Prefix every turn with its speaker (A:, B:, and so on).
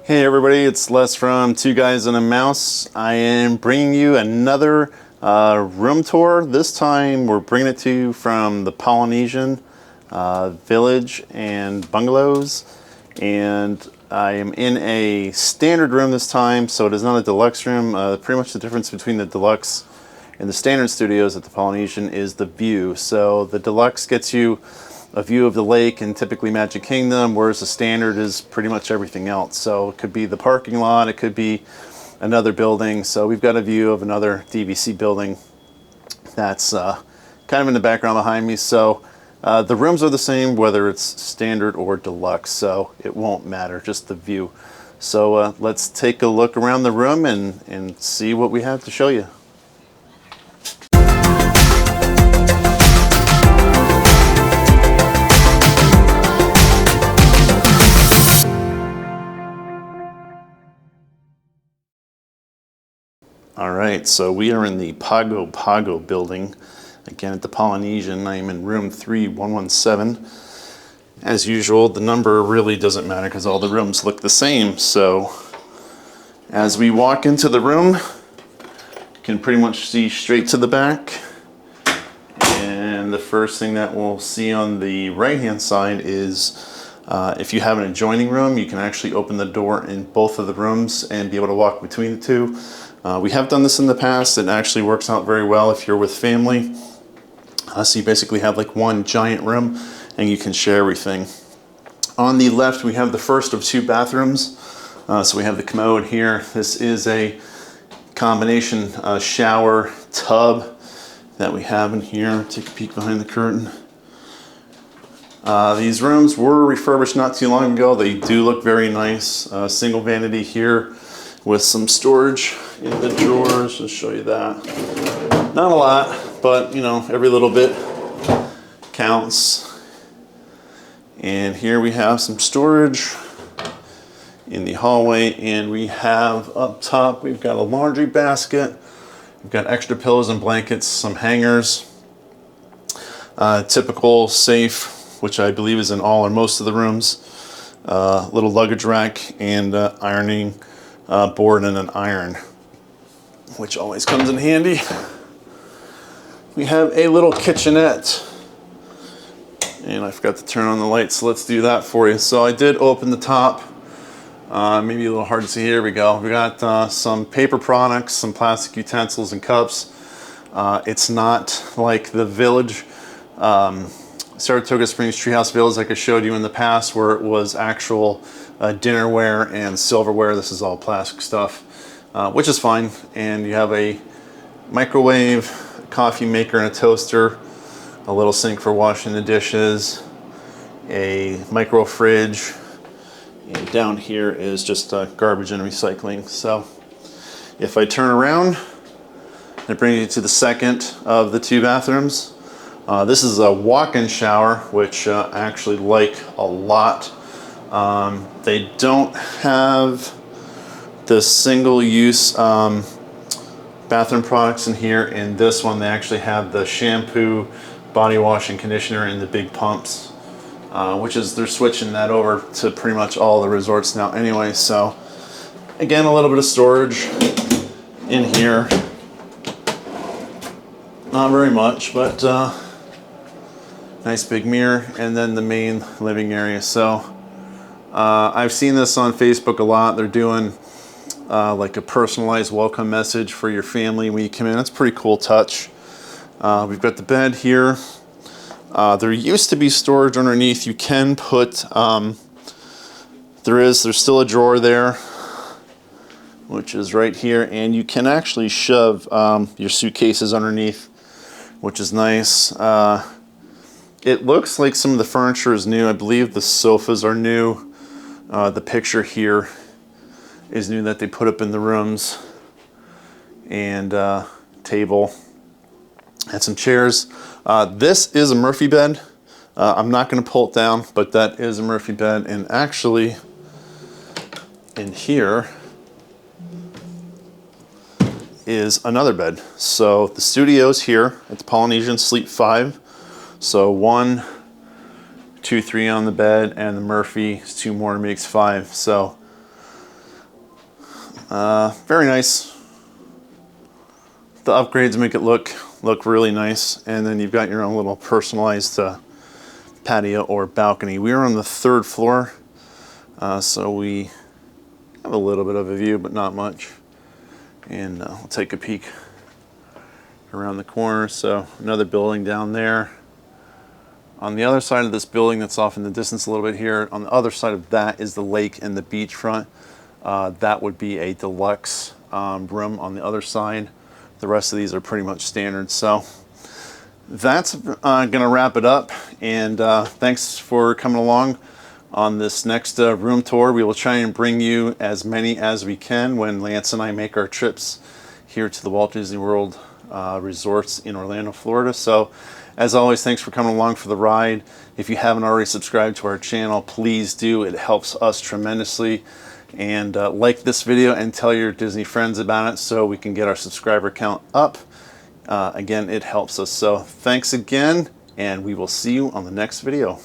A: Hey everybody, it's Les from Two Guys and a Mouse. I am bringing you another room tour. This time we're bringing it to you from the Polynesian Village and Bungalows. And I am in a standard room this time, so it is not a deluxe room. Pretty much the difference between the deluxe and the standard studios at the Polynesian is the view. So the deluxe gets you a view of the lake and typically Magic Kingdom, whereas the standard is pretty much everything else. So it could be the parking lot, it could be another building. So we've got a view of another DVC building that's kind of in the background behind me. So the rooms are the same whether it's standard or deluxe, so it won't matter, just the view. So let's take a look around the room and see what we have to show you. All right, so we are in the Pago Pago building. Again, at the Polynesian, I am in room 3117. As usual, the number really doesn't matter because all the rooms look the same. So as we walk into the room, you can pretty much see straight to the back. And the first thing that we'll see on the right-hand side is if you have an adjoining room, you can actually open the door in both of the rooms and be able to walk between the two. We have done this in the past. It actually works out very well if you're with family. So you basically have like one giant room and you can share everything. On the left, we have the first of two bathrooms. So we have the commode here. This is a combination shower tub that we have in here. Take a peek behind the curtain. These rooms were refurbished not too long ago. They do look very nice. Single vanity here with some storage in the drawers. I'll show you that. Not a lot, but you know, every little bit counts. And here we have some storage in the hallway, and we have up top, we've got a laundry basket. We've got extra pillows and blankets, some hangers, typical safe, which I believe is in all or most of the rooms, little luggage rack, and ironing board and an iron, which always comes in handy. We have a little kitchenette, and I forgot to turn on the lights, so let's do that for you. So I did open the top, maybe a little hard to see. Here we go. We got some paper products, some plastic utensils and cups. It's not like the Village, Saratoga Springs Treehouse Village, like I showed you in the past, where it was actual dinnerware and silverware. This is all plastic stuff, which is fine. And you have a microwave, a coffee maker, and a toaster, a little sink for washing the dishes, a micro fridge, and down here is just garbage and recycling. So if I turn around, it brings you to the second of the two bathrooms. This is a walk-in shower, which I actually like a lot. They don't have the single-use bathroom products in here. In this one, they actually have the shampoo, body wash, and conditioner in the big pumps, which is, they're switching that over to pretty much all the resorts now anyway. So again, a little bit of storage in here. Not very much, but nice big mirror, and then the main living area. So I've seen this on Facebook a lot. They're doing like a personalized welcome message for your family when you come in. That's a pretty cool touch. We've got the bed here. There used to be storage underneath. You can put, there's still a drawer there, which is right here, and you can actually shove your suitcases underneath, which is nice. It looks like some of the furniture is new. I believe the sofas are new. The picture here is new that they put up in the rooms, and table and some chairs. This is a Murphy bed. I'm not going to pull it down, but that is a Murphy bed. And actually, in here is another bed. So the studio's here at the Polynesian, sleep 5. So 1, 2, 3 on the bed, and the Murphy is 2 more, makes 5. So Very nice. The upgrades make it look really nice, and then you've got your own little personalized patio or balcony. We are on the 3rd floor, so we have a little bit of a view, but not much. And we'll take a peek around the corner. So another building down there. On the other side of this building that's off in the distance a little bit here, on the other side of that is the lake and the beachfront. That would be a deluxe room on the other side. The rest of these are pretty much standard. So that's going to wrap it up. And thanks for coming along on this next room tour. We will try and bring you as many as we can when Lance and I make our trips here to the Walt Disney World resorts in Orlando, Florida. So as always, thanks for coming along for the ride. If you haven't already subscribed to our channel, please do. It helps us tremendously. And like this video and tell your Disney friends about it so we can get our subscriber count up. Again, it helps us. So thanks again, and we will see you on the next video.